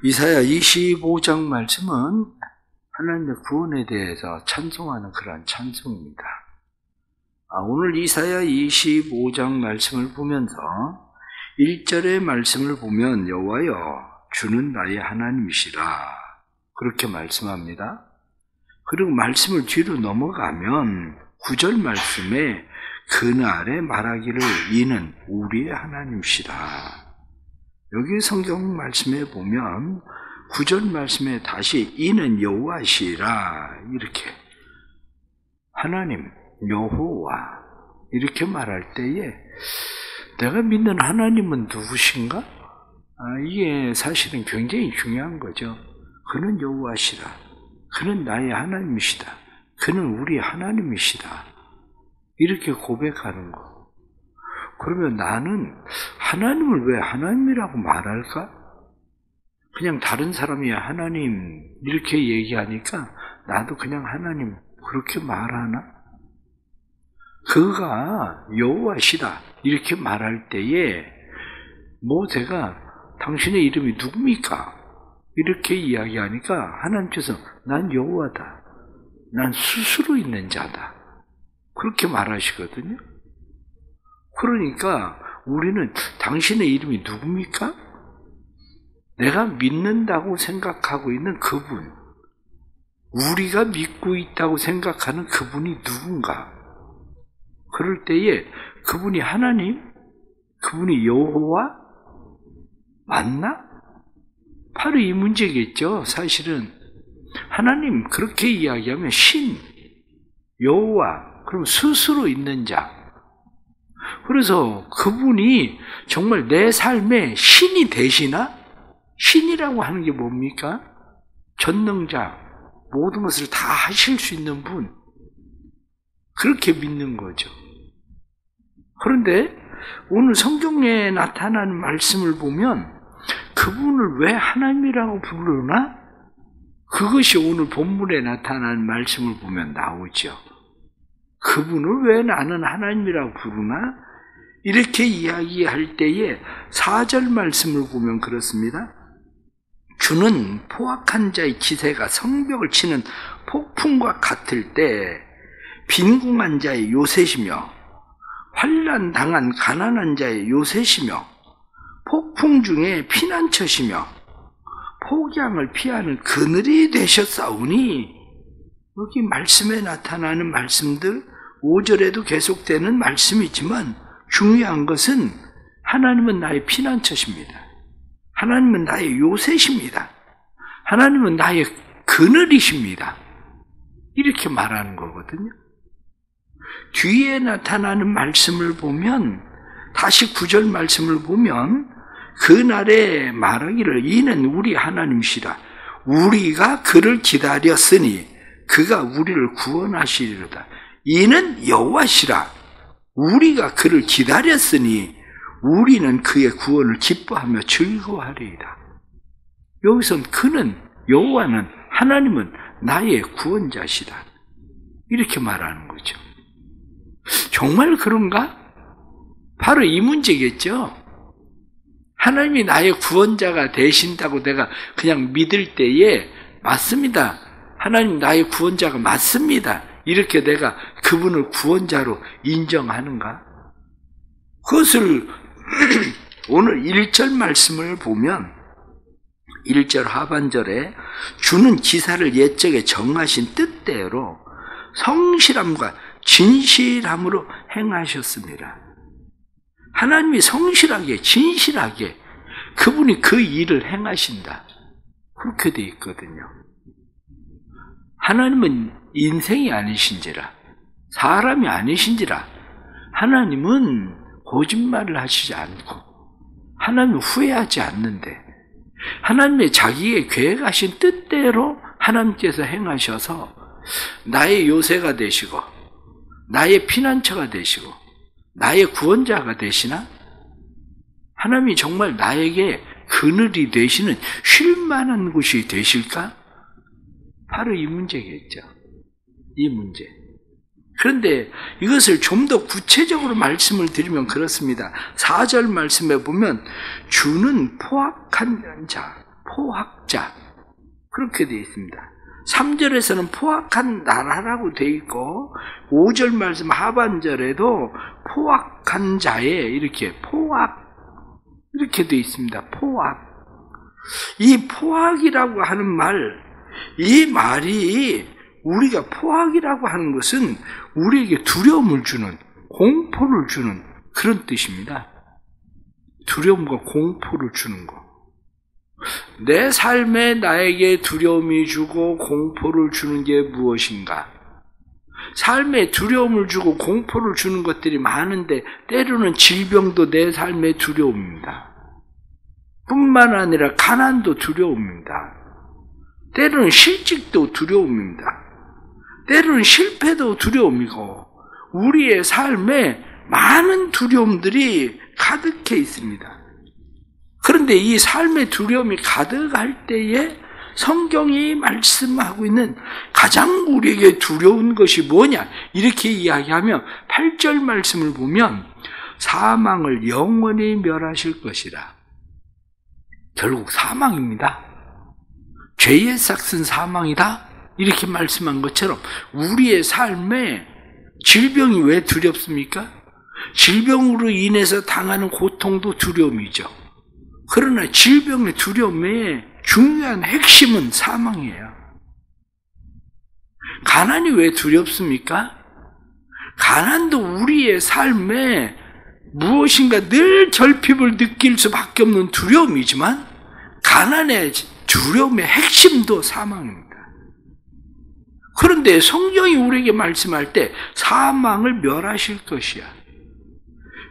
이사야 25장 말씀은 하나님의 구원에 대해서 찬송하는 그러한 찬송입니다. 오늘 이사야 25장 말씀을 보면서 1절의 말씀을 보면 여호와여 주는 나의 하나님이시라 그렇게 말씀합니다. 그리고 말씀을 뒤로 넘어가면 9절 말씀에 그날에 말하기를 이는 우리의 하나님이시라. 여기 성경 말씀에 보면 9절 말씀에 다시 이는 여호와시라 이렇게 하나님 여호와 이렇게 말할 때에 내가 믿는 하나님은 누구신가? 이게 사실은 굉장히 중요한 거죠. 그는 여호와시라. 그는 나의 하나님이시다. 그는 우리 하나님이시다. 이렇게 고백하는 거. 그러면 나는 하나님을 왜 하나님이라고 말할까? 그냥 다른 사람이 하나님 이렇게 얘기하니까 나도 그냥 하나님 그렇게 말하나? 그가 여호와시다 이렇게 말할 때에 모세가 당신의 이름이 누굽니까? 이렇게 이야기하니까 하나님께서 난 여호와다. 난 스스로 있는 자다. 그렇게 말하시거든요. 그러니까 우리는 당신의 이름이 누굽니까? 내가 믿는다고 생각하고 있는 그분, 우리가 믿고 있다고 생각하는 그분이 누군가? 그럴 때에 그분이 하나님? 그분이 여호와? 맞나? 바로 이 문제겠죠. 사실은 하나님 그렇게 이야기하면 신, 여호와, 그럼 스스로 있는 자. 그래서 그분이 정말 내 삶의 신이 되시나? 신이라고 하는 게 뭡니까? 전능자, 모든 것을 다 하실 수 있는 분. 그렇게 믿는 거죠. 그런데 오늘 성경에 나타나는 말씀을 보면 그분을 왜 하나님이라고 부르나? 그것이 오늘 본문에 나타나는 말씀을 보면 나오죠. 그분을 왜 나는 하나님이라고 부르나? 이렇게 이야기할 때에 4절 말씀을 보면 그렇습니다. 주는 포악한 자의 기세가 성벽을 치는 폭풍과 같을 때 빈궁한 자의 요새시며 환난 당한 가난한 자의 요새시며 폭풍 중에 피난처시며 폭양을 피하는 그늘이 되셨사오니 여기 말씀에 나타나는 말씀들 5절에도 계속되는 말씀이지만 중요한 것은 하나님은 나의 피난처십니다. 하나님은 나의 요새십니다. 하나님은 나의 그늘이십니다. 이렇게 말하는 거거든요. 뒤에 나타나는 말씀을 보면 다시 9절 말씀을 보면 그날에 말하기를 이는 우리 하나님이시라. 우리가 그를 기다렸으니 그가 우리를 구원하시리로다. 이는 여호와시라. 우리가 그를 기다렸으니 우리는 그의 구원을 기뻐하며 즐거워하리이다. 여기선 그는 여호와는 하나님은 나의 구원자시다. 이렇게 말하는 거죠. 정말 그런가? 바로 이 문제겠죠. 하나님이 나의 구원자가 되신다고 내가 그냥 믿을 때에 맞습니다. 하나님 나의 구원자가 맞습니다. 이렇게 내가 그분을 구원자로 인정하는가? 그것을 오늘 1절 말씀을 보면 1절 하반절에 주는 기사를 옛적에 정하신 뜻대로 성실함과 진실함으로 행하셨습니다. 하나님이 성실하게 진실하게 그분이 그 일을 행하신다. 그렇게 돼 있거든요. 하나님은 인생이 아니신지라 사람이 아니신지라 하나님은 거짓말을 하시지 않고 하나님은 후회하지 않는데 하나님의 자기의 계획하신 뜻대로 하나님께서 행하셔서 나의 요새가 되시고 나의 피난처가 되시고 나의 구원자가 되시나? 하나님이 정말 나에게 그늘이 되시는 쉴만한 곳이 되실까? 바로 이 문제겠죠. 이 문제. 그런데 이것을 좀 더 구체적으로 말씀을 드리면 그렇습니다. 4절 말씀에 보면 주는 포악한 자, 포악자 그렇게 되어 있습니다. 3절에서는 포악한 나라라고 되어 있고 5절 말씀 하반절에도 포악한 자에 이렇게 포악 이렇게 되어 있습니다. 포악. 이 포악이라고 하는 말, 이 말이 우리가 포악이라고 하는 것은 우리에게 두려움을 주는, 공포를 주는 그런 뜻입니다. 두려움과 공포를 주는 것. 내 삶에 나에게 두려움이 주고 공포를 주는 게 무엇인가? 삶에 두려움을 주고 공포를 주는 것들이 많은데 때로는 질병도 내 삶의 두려움입니다. 뿐만 아니라 가난도 두려움입니다. 때로는 실직도 두려움입니다. 때로는 실패도 두려움이고 우리의 삶에 많은 두려움들이 가득해 있습니다. 그런데 이 삶의 두려움이 가득할 때에 성경이 말씀하고 있는 가장 우리에게 두려운 것이 뭐냐? 이렇게 이야기하면 8절 말씀을 보면 사망을 영원히 멸하실 것이라. 결국 사망입니다. 죄의 삭은 사망이다. 이렇게 말씀한 것처럼 우리의 삶에 질병이 왜 두렵습니까? 질병으로 인해서 당하는 고통도 두려움이죠. 그러나 질병의 두려움의 중요한 핵심은 사망이에요. 가난이 왜 두렵습니까? 가난도 우리의 삶에 무엇인가 늘 결핍을 느낄 수밖에 없는 두려움이지만 가난의 두려움의 핵심도 사망입니다. 그런데 성경이 우리에게 말씀할 때 사망을 멸하실 것이야.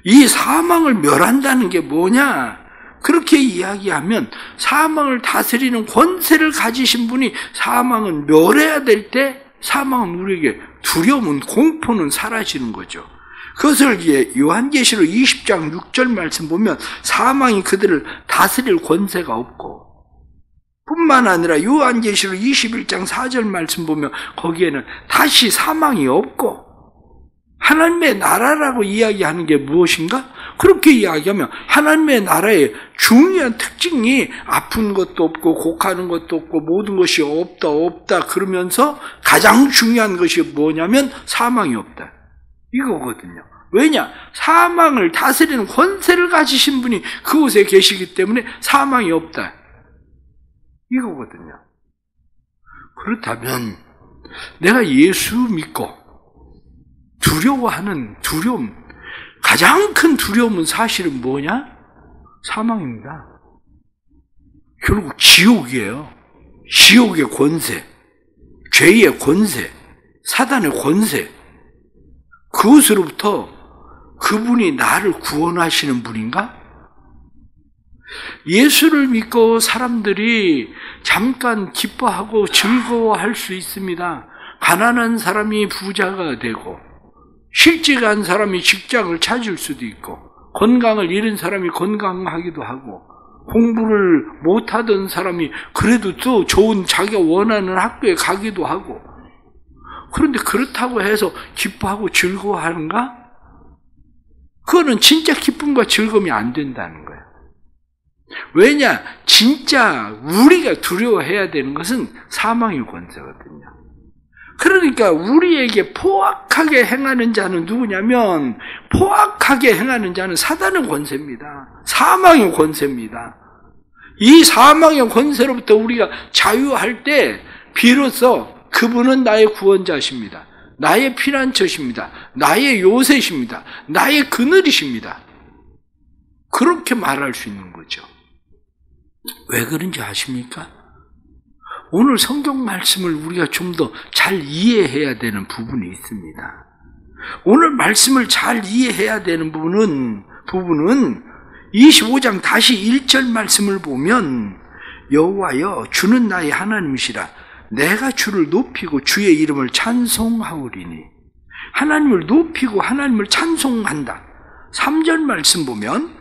이 사망을 멸한다는 게 뭐냐? 그렇게 이야기하면 사망을 다스리는 권세를 가지신 분이 사망은 멸해야 될 때 사망은 우리에게 두려움은 공포는 사라지는 거죠. 그것을 요한계시록 20장 6절 말씀 보면 사망이 그들을 다스릴 권세가 없고 뿐만 아니라 요한계시록 21장 4절 말씀 보면 거기에는 다시 사망이 없고 하나님의 나라라고 이야기하는 게 무엇인가? 그렇게 이야기하면 하나님의 나라의 중요한 특징이 아픈 것도 없고 곡하는 것도 없고 모든 것이 없다 그러면서 가장 중요한 것이 뭐냐면 사망이 없다. 이거거든요. 왜냐? 사망을 다스리는 권세를 가지신 분이 그곳에 계시기 때문에 사망이 없다. 이거거든요. 그렇다면 내가 예수 믿고 두려워하는 두려움, 가장 큰 두려움은 사실은 뭐냐? 사망입니다. 결국 지옥이에요. 지옥의 권세, 죄의 권세, 사단의 권세, 그것으로부터 그분이 나를 구원하시는 분인가? 예수를 믿고 사람들이 잠깐 기뻐하고 즐거워할 수 있습니다. 가난한 사람이 부자가 되고 실직한 사람이 직장을 찾을 수도 있고 건강을 잃은 사람이 건강하기도 하고 공부를 못하던 사람이 그래도 또 좋은 자기가 원하는 학교에 가기도 하고 그런데 그렇다고 해서 기뻐하고 즐거워하는가? 그거는 진짜 기쁨과 즐거움이 안 된다는 거예요. 왜냐? 진짜 우리가 두려워해야 되는 것은 사망의 권세거든요. 그러니까 우리에게 포악하게 행하는 자는 누구냐면 포악하게 행하는 자는 사단의 권세입니다. 사망의 권세입니다. 이 사망의 권세로부터 우리가 자유할 때 비로소 그분은 나의 구원자십니다. 나의 피난처십니다. 나의 요새십니다. 나의 그늘이십니다. 그렇게 말할 수 있는 거죠. 왜 그런지 아십니까? 오늘 성경 말씀을 우리가 좀 더 잘 이해해야 되는 부분이 있습니다. 오늘 말씀을 잘 이해해야 되는 부분은 25장 다시 1절 말씀을 보면 여호와여 주는 나의 하나님이시라 내가 주를 높이고 주의 이름을 찬송하오리니 하나님을 높이고 하나님을 찬송한다. 3절 말씀 보면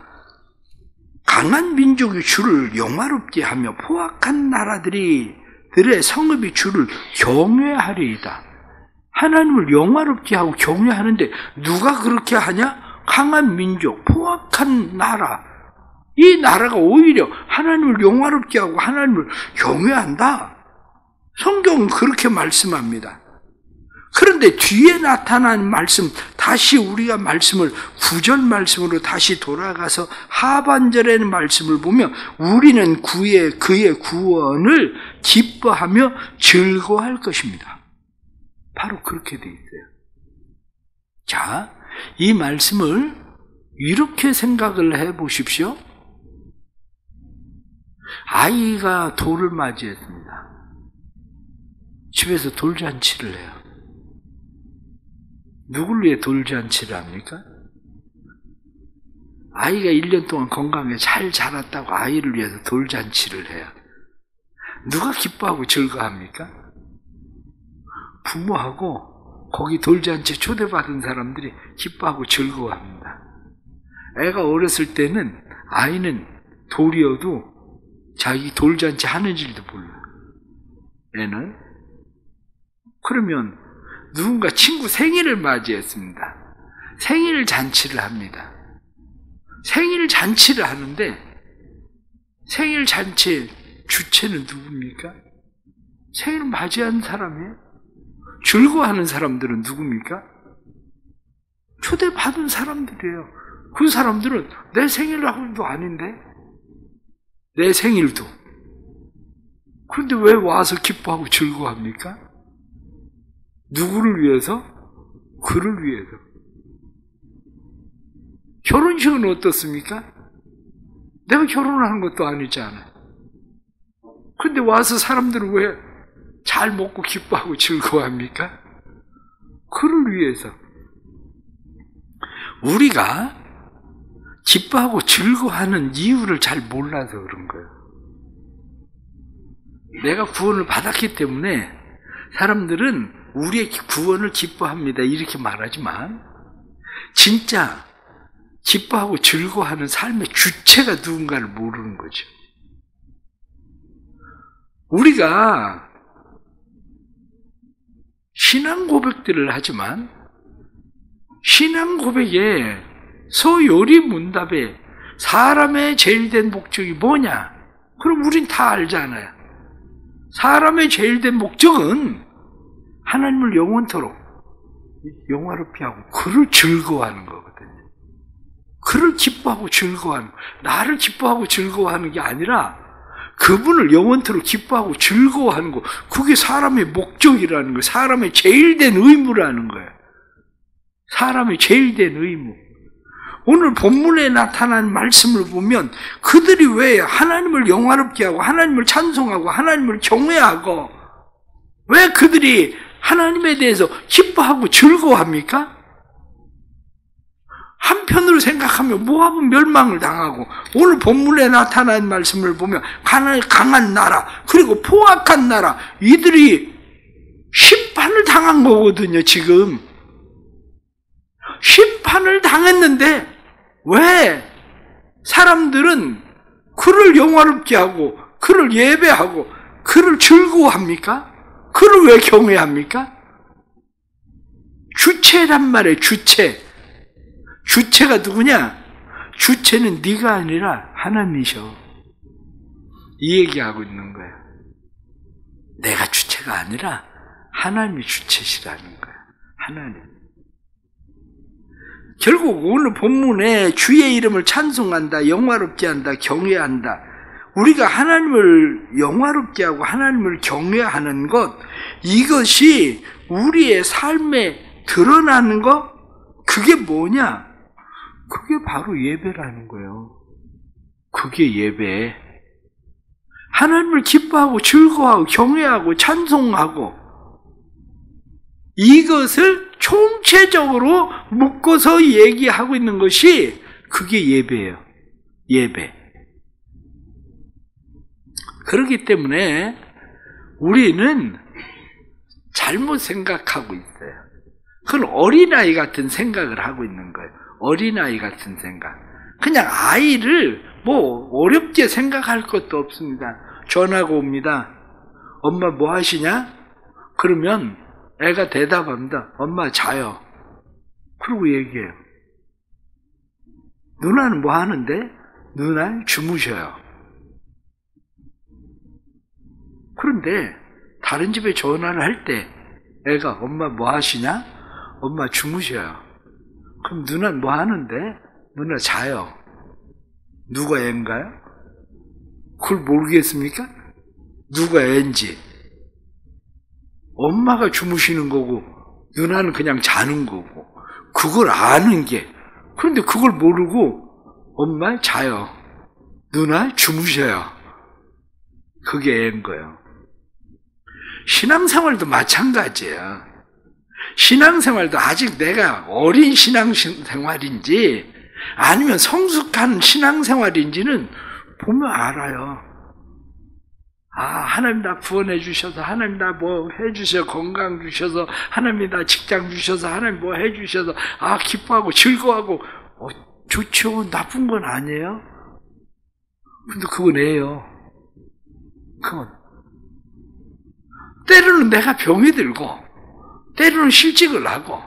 강한 민족이 주를 영화롭게 하며 포악한 나라들의 성읍이 주를 경외하리이다. 하나님을 영화롭게 하고 경외하는데 누가 그렇게 하냐? 강한 민족, 포악한 나라, 이 나라가 오히려 하나님을 영화롭게 하고 하나님을 경외한다. 성경은 그렇게 말씀합니다. 그런데 뒤에 나타난 말씀, 다시 우리가 말씀을 9절 말씀으로 다시 돌아가서 하반절의 말씀을 보면 우리는 그의 구원을 기뻐하며 즐거워할 것입니다. 바로 그렇게 돼 있어요. 자, 이 말씀을 이렇게 생각을 해 보십시오. 아이가 돌을 맞이했습니다. 집에서 돌잔치를 해요. 누굴 위해 돌잔치를 합니까? 아이가 1년 동안 건강하게 잘 자랐다고 아이를 위해서 돌잔치를 해요. 누가 기뻐하고 즐거워합니까? 부모하고 거기 돌잔치 초대받은 사람들이 기뻐하고 즐거워합니다. 애가 어렸을 때는 아이는 돌이어도 자기 돌잔치 하는 줄도 몰라요. 애는. 그러면 누군가 친구 생일을 맞이했습니다. 생일 잔치를 합니다. 생일 잔치를 하는데 생일 잔치의 주체는 누굽니까? 생일을 맞이한 사람이에요. 즐거워하는 사람들은 누굽니까? 초대받은 사람들이에요. 그 사람들은 내 생일도 아닌데 내 생일도. 그런데 왜 와서 기뻐하고 즐거워합니까? 누구를 위해서? 그를 위해서. 결혼식은 어떻습니까? 내가 결혼하는 것도 아니잖아요. 근데 와서 사람들은 왜 잘 먹고 기뻐하고 즐거워합니까? 그를 위해서. 우리가 기뻐하고 즐거워하는 이유를 잘 몰라서 그런 거예요. 내가 구원을 받았기 때문에 사람들은 우리의 구원을 기뻐합니다. 이렇게 말하지만 진짜 기뻐하고 즐거워하는 삶의 주체가 누군가를 모르는 거죠. 우리가 신앙 고백들을 하지만 신앙 고백에 소요리문답에 사람의 제일 된 목적이 뭐냐? 그럼 우린 다 알잖아요. 사람의 제일 된 목적은 하나님을 영원토록 영화롭게 하고 그를 즐거워하는 거거든요. 그를 기뻐하고 즐거워하는, 나를 기뻐하고 즐거워하는 게 아니라 그분을 영원토록 기뻐하고 즐거워하는 거, 그게 사람의 목적이라는 거예요. 사람의 제일 된 의무라는 거예요. 사람의 제일 된 의무. 오늘 본문에 나타난 말씀을 보면 그들이 왜 하나님을 영화롭게 하고 하나님을 찬송하고 하나님을 경외하고 왜 그들이 하나님에 대해서 기뻐하고 즐거워합니까? 한편으로 생각하면 모압은 멸망을 당하고 오늘 본문에 나타난 말씀을 보면 강한 나라 그리고 포악한 나라 이들이 심판을 당한 거거든요. 지금 심판을 당했는데 왜 사람들은 그를 영화롭게 하고 그를 예배하고 그를 즐거워합니까? 그를 왜 경외합니까? 주체란 말이에요. 주체가 누구냐? 주체는 네가 아니라 하나님이셔. 이 얘기하고 있는 거예요. 내가 주체가 아니라 하나님이 주체시라는 거예요. 하나님. 결국 오늘 본문에 주의 이름을 찬송한다, 영화롭게 한다, 경외한다. 우리가 하나님을 영화롭게 하고 하나님을 경외하는 것, 이것이 우리의 삶에 드러나는 것, 그게 뭐냐? 그게 바로 예배라는 거예요. 그게 예배. 하나님을 기뻐하고 즐거워하고 경외하고 찬송하고 이것을 총체적으로 묶어서 얘기하고 있는 것이 그게 예배예요. 예배. 그렇기 때문에 우리는 잘못 생각하고 있어요. 그건 어린아이 같은 생각을 하고 있는 거예요. 어린아이 같은 생각. 그냥 아이를 뭐 어렵게 생각할 것도 없습니다. 전화가 옵니다. 엄마 뭐 하시냐? 그러면 애가 대답합니다. 엄마 자요. 그러고 얘기해요. 누나는 뭐 하는데? 눈알 주무셔요. 그런데 다른 집에 전화를 할 때 애가 엄마 뭐 하시냐? 엄마 주무셔요. 그럼 누나 뭐 하는데? 누나 자요. 누가 애인가요? 그걸 모르겠습니까? 누가 애인지. 엄마가 주무시는 거고 누나는 그냥 자는 거고 그걸 아는 게. 그런데 그걸 모르고 엄마 자요. 누나 주무셔요. 그게 애인 거예요. 신앙생활도 마찬가지예요. 신앙생활도 아직 내가 어린 신앙생활인지 아니면 성숙한 신앙생활인지는 보면 알아요. 아, 하나님 나 구원해 주셔서, 하나님 나 뭐 해 주셔서, 건강 주셔서, 하나님 나 직장 주셔서, 하나님 뭐 해 주셔서, 아, 기뻐하고 즐거워하고, 좋죠. 나쁜 건 아니에요. 근데 그건 애예요. 그건. 때로는 내가 병이 들고, 때로는 실직을 하고,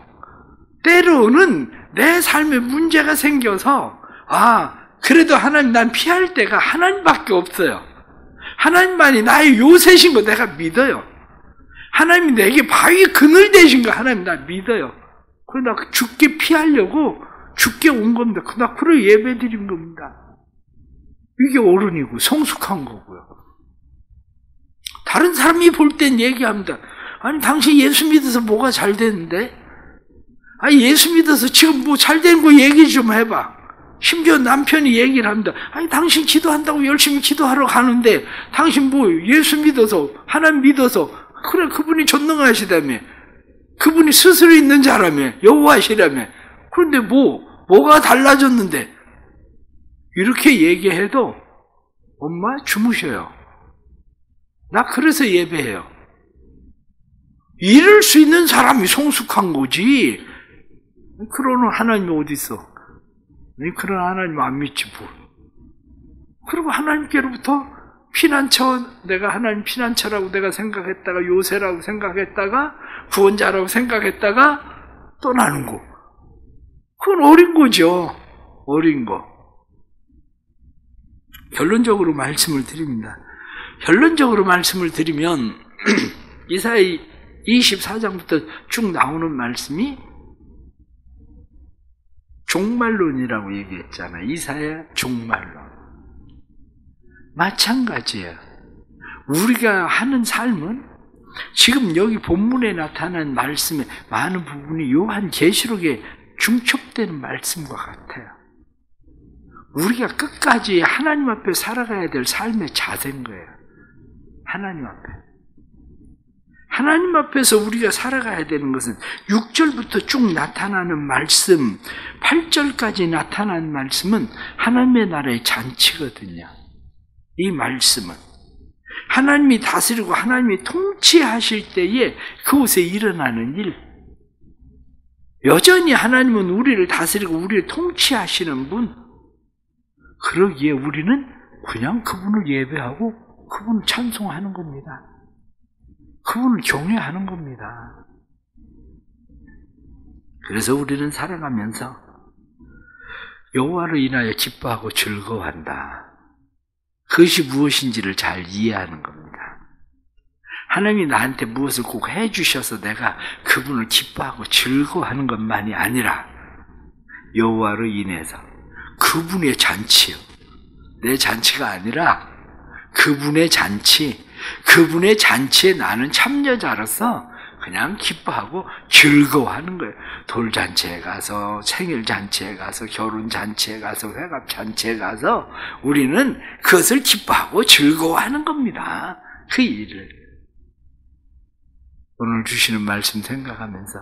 때로는 내 삶에 문제가 생겨서, 아, 그래도 하나님 난 피할 때가 하나님밖에 없어요. 하나님만이 나의 요새신 거 내가 믿어요. 하나님이 내게 바위 그늘 되신 거 하나님 나 믿어요. 그러나 죽게 피하려고 죽게 온 겁니다. 나 그래 예배 드린 겁니다. 이게 어른이고 성숙한 거고요. 다른 사람이 볼 땐 얘기합니다. 아니 당신 예수 믿어서 뭐가 잘 되는데? 아니 예수 믿어서 지금 뭐 잘 되는 거 얘기 좀 해봐. 심지어 남편이 얘기를 합니다. 아니 당신 기도한다고 열심히 기도하러 가는데 당신 뭐 예수 믿어서 하나님 믿어서 그래 그분이 전능하시다며 그분이 스스로 있는 자라며 여호와시라며 그런데 뭐가 달라졌는데 이렇게 얘기해도 엄마 주무셔요. 나 그래서 예배해요. 이럴 수 있는 사람이 성숙한 거지. 그러는 하나님이 어디 있어? 그런 하나님 안 믿지 뭐. 그리고 하나님께로부터 피난처, 내가 하나님 피난처라고 내가 생각했다가 요새라고 생각했다가 구원자라고 생각했다가 떠나는 거. 그건 어린 거죠. 어린 거. 결론적으로 말씀을 드립니다. 결론적으로 말씀을 드리면 이사야 24장부터 쭉 나오는 말씀이 종말론이라고 얘기했잖아요. 이사야 종말론. 마찬가지예요. 우리가 하는 삶은 지금 여기 본문에 나타난 말씀의 많은 부분이 요한계시록에 중첩되는 말씀과 같아요. 우리가 끝까지 하나님 앞에 살아가야 될 삶의 자세인 거예요. 하나님 앞에. 하나님 앞에서 우리가 살아가야 되는 것은 6절부터 쭉 나타나는 말씀, 8절까지 나타난 말씀은 하나님의 나라의 잔치거든요. 이 말씀은 하나님이 다스리고 하나님이 통치하실 때에 그곳에 일어나는 일. 여전히 하나님은 우리를 다스리고 우리를 통치하시는 분. 그러기에 우리는 그냥 그분을 예배하고 그분을 찬송하는 겁니다. 그분을 경외하는 겁니다. 그래서 우리는 살아가면서 여호와로 인하여 기뻐하고 즐거워한다. 그것이 무엇인지를 잘 이해하는 겁니다. 하나님이 나한테 무엇을 꼭 해주셔서 내가 그분을 기뻐하고 즐거워하는 것만이 아니라 여호와로 인해서 그분의 잔치요. 내 잔치가 아니라 그분의 잔치, 그분의 잔치에 나는 참여자로서 그냥 기뻐하고 즐거워하는 거예요. 돌잔치에 가서, 생일잔치에 가서, 결혼잔치에 가서, 회갑잔치에 가서 우리는 그것을 기뻐하고 즐거워하는 겁니다. 그 일을. 오늘 주시는 말씀 생각하면서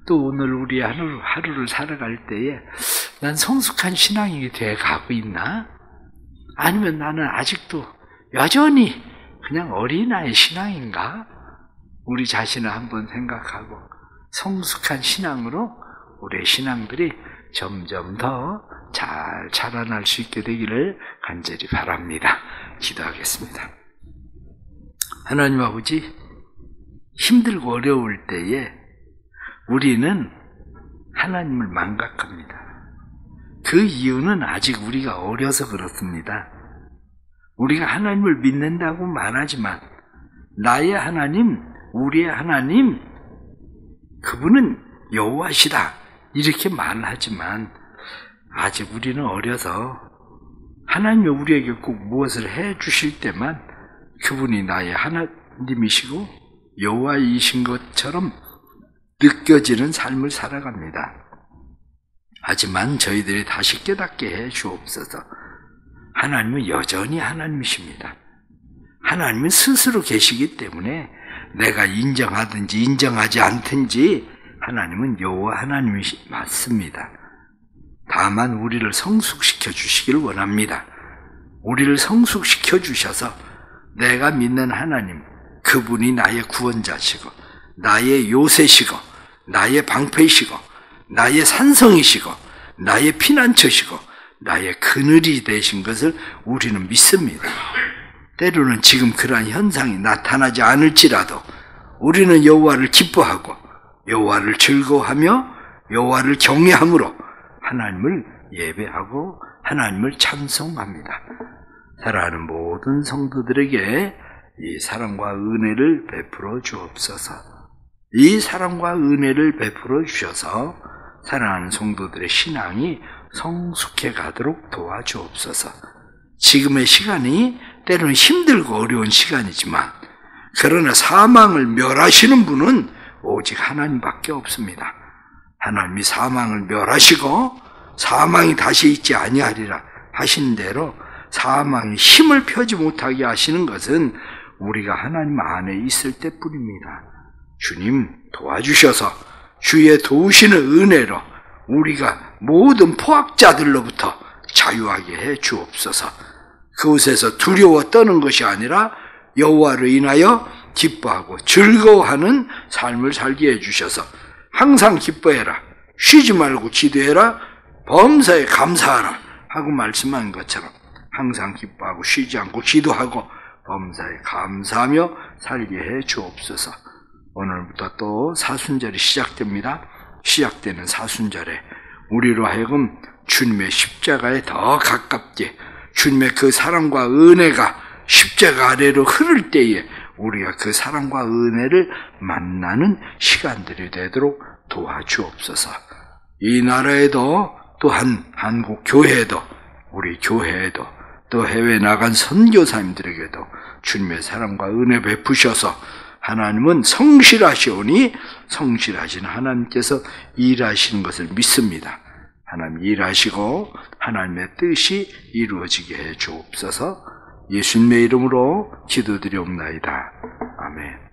또 오늘 우리 하루를 살아갈 때에 난 성숙한 신앙이 돼 가고 있나? 아니면 나는 아직도 여전히 그냥 어린아이 신앙인가? 우리 자신을 한번 생각하고 성숙한 신앙으로 우리의 신앙들이 점점 더 잘 자라날 수 있게 되기를 간절히 바랍니다. 기도하겠습니다. 하나님 아버지, 힘들고 어려울 때에 우리는 하나님을 망각합니다. 그 이유는 아직 우리가 어려서 그렇습니다. 우리가 하나님을 믿는다고 말하지만 나의 하나님, 우리의 하나님, 그분은 여호와시다 이렇게 말하지만 아직 우리는 어려서 하나님이 우리에게 꼭 무엇을 해 주실 때만 그분이 나의 하나님이시고 여호와이신 것처럼 느껴지는 삶을 살아갑니다. 하지만 저희들이 다시 깨닫게 해 주옵소서. 하나님은 여전히 하나님이십니다. 하나님은 스스로 계시기 때문에 내가 인정하든지 인정하지 않든지 하나님은 여호와 하나님이 맞습니다. 다만 우리를 성숙시켜 주시기를 원합니다. 우리를 성숙시켜 주셔서 내가 믿는 하나님, 그분이 나의 구원자시고 나의 요새시고 나의 방패시고 나의 산성이시고 나의 피난처시고 나의 그늘이 되신 것을 우리는 믿습니다. 때로는 지금 그러한 현상이 나타나지 않을지라도 우리는 여호와를 기뻐하고 여호와를 즐거워하며 여호와를 경외함으로 하나님을 예배하고 하나님을 찬송합니다. 사랑하는 모든 성도들에게 이 사랑과 은혜를 베풀어 주옵소서. 이 사랑과 은혜를 베풀어 주셔서 사랑하는 성도들의 신앙이 성숙해 가도록 도와주옵소서. 지금의 시간이 때로는 힘들고 어려운 시간이지만 그러나 사망을 멸하시는 분은 오직 하나님밖에 없습니다. 하나님이 사망을 멸하시고 사망이 다시 있지 아니하리라 하신 대로 사망이 힘을 펴지 못하게 하시는 것은 우리가 하나님 안에 있을 때뿐입니다. 주님 도와주셔서 주의 도우시는 은혜로 우리가 모든 포악자들로부터 자유하게 해 주옵소서. 그곳에서 두려워 떠는 것이 아니라 여호와를 인하여 기뻐하고 즐거워하는 삶을 살게 해주셔서 항상 기뻐해라, 쉬지 말고 기도해라, 범사에 감사하라 하고 말씀한 것처럼 항상 기뻐하고 쉬지 않고 기도하고 범사에 감사하며 살게 해 주옵소서. 오늘부터 또 사순절이 시작됩니다. 시작되는 사순절에 우리로 하여금 주님의 십자가에 더 가깝게 주님의 그 사랑과 은혜가 십자가 아래로 흐를 때에 우리가 그 사랑과 은혜를 만나는 시간들이 되도록 도와주옵소서. 이 나라에도 또한 한국 교회에도 우리 교회에도 또 해외 나간 선교사님들에게도 주님의 사랑과 은혜 베푸셔서 하나님은 성실하시오니 성실하신 하나님께서 일하시는 것을 믿습니다. 하나님 일하시고 하나님의 뜻이 이루어지게 해 주옵소서. 예수님의 이름으로 기도드리옵나이다. 아멘.